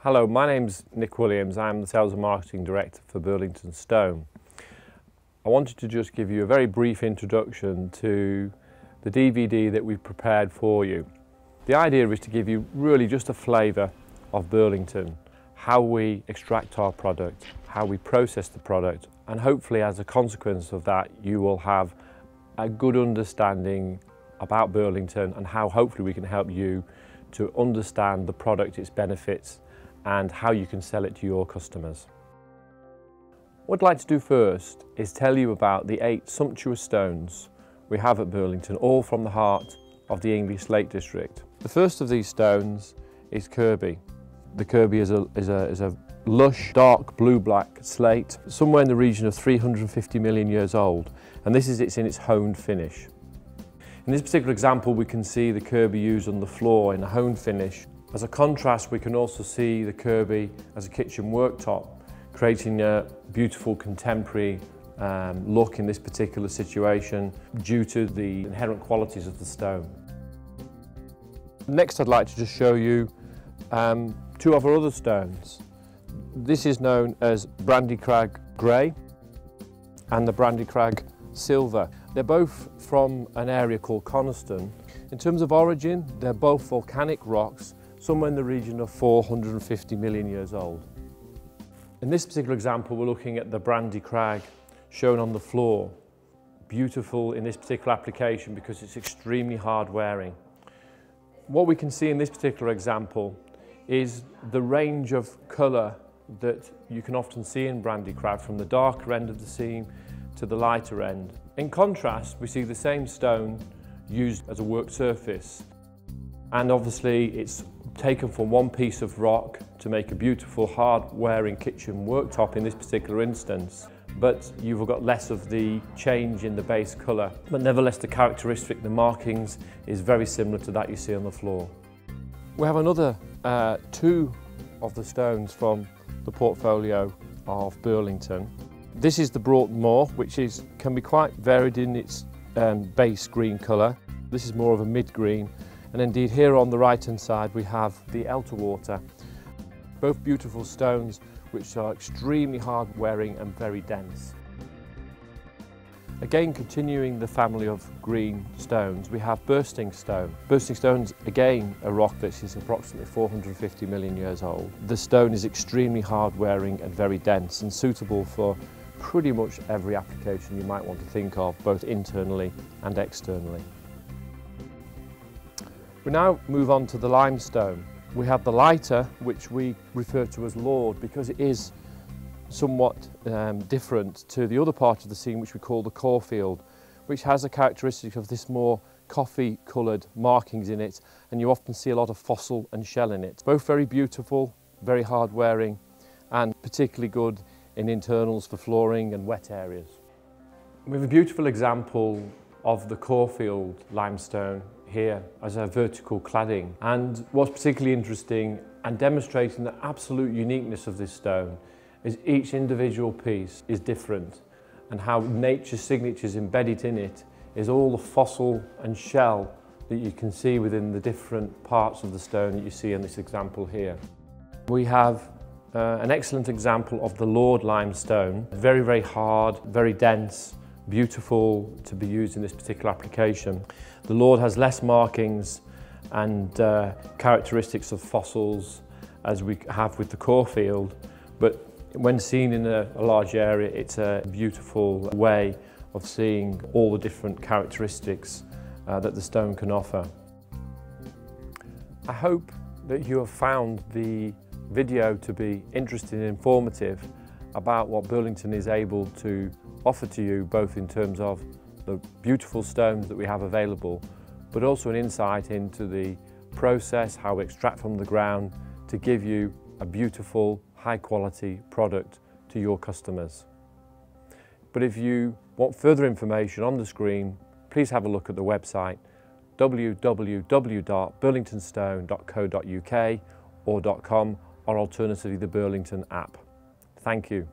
Hello, my name's Nick Williams. I'm the Sales and Marketing Director for Burlington Stone. I wanted to just give you a very brief introduction to the DVD that we've prepared for you. The idea is to give you really just a flavour of Burlington, how we extract our product, how we process the product, and hopefully as a consequence of that you will have a good understanding about Burlington and how hopefully we can help you to understand the product, its benefits, and how you can sell it to your customers. What I'd like to do first is tell you about the 8 sumptuous stones we have at Burlington, all from the heart of the English Lake District. The first of these stones is Kirby. The Kirby is a lush, dark blue-black slate, somewhere in the region of 350 million years old, and this is in its honed finish. In this particular example, we can see the Kirby used on the floor in a honed finish. As a contrast, we can also see the Kirby as a kitchen worktop, creating a beautiful contemporary look in this particular situation due to the inherent qualities of the stone. Next, I'd like to just show you 2 of our other stones. This is known as Brandycrag Grey and the Brandycrag Silver. They're both from an area called Coniston. In terms of origin, they're both volcanic rocks, somewhere in the region of 450 million years old. In this particular example, we're looking at the Brandycrag shown on the floor. Beautiful in this particular application because it's extremely hard wearing. What we can see in this particular example is the range of colour that you can often see in Brandycrag, from the darker end of the seam to the lighter end. In contrast, we see the same stone used as a work surface, and obviously it's taken from one piece of rock to make a beautiful hard-wearing kitchen worktop in this particular instance, but you've got less of the change in the base colour. But nevertheless, the characteristic, the markings, is very similar to that you see on the floor. We have another 2 of the stones from the portfolio of Burlington. This is the Broadmoor, which can be quite varied in its base green colour. This is more of a mid-green. And indeed here on the right hand side we have the Elterwater. Both beautiful stones which are extremely hard wearing and very dense. Again, continuing the family of green stones, we have bursting stone. Bursting stone's again a rock that is approximately 450 million years old. The stone is extremely hard wearing and very dense and suitable for pretty much every application you might want to think of, both internally and externally. We now move on to the limestone. We have the lighter, which we refer to as Lord because it is somewhat different to the other part of the seam, which we call the Caulfield, which has a characteristic of this more coffee coloured markings in it, and you often see a lot of fossil and shell in it. Both very beautiful, very hard wearing, and particularly good in internals for flooring and wet areas. We have a beautiful example of the Caulfield limestone here as a vertical cladding, and what's particularly interesting and demonstrating the absolute uniqueness of this stone is each individual piece is different, and how nature's signatures embedded in it is all the fossil and shell that you can see within the different parts of the stone that you see in this example here. We have an excellent example of the Lord limestone, very, very hard, very dense, beautiful to be used in this particular application. The Lord has less markings and characteristics of fossils as we have with the Caulfield, but when seen in a large area, it's a beautiful way of seeing all the different characteristics that the stone can offer. I hope that you have found the video to be interesting and informative about what Burlington is able to offer to you, both in terms of the beautiful stones that we have available, but also an insight into the process, how we extract from the ground to give you a beautiful, high quality product to your customers. But if you want further information on the screen, please have a look at the website www.burlingtonstone.co.uk or .com, or alternatively the Burlington app. Thank you.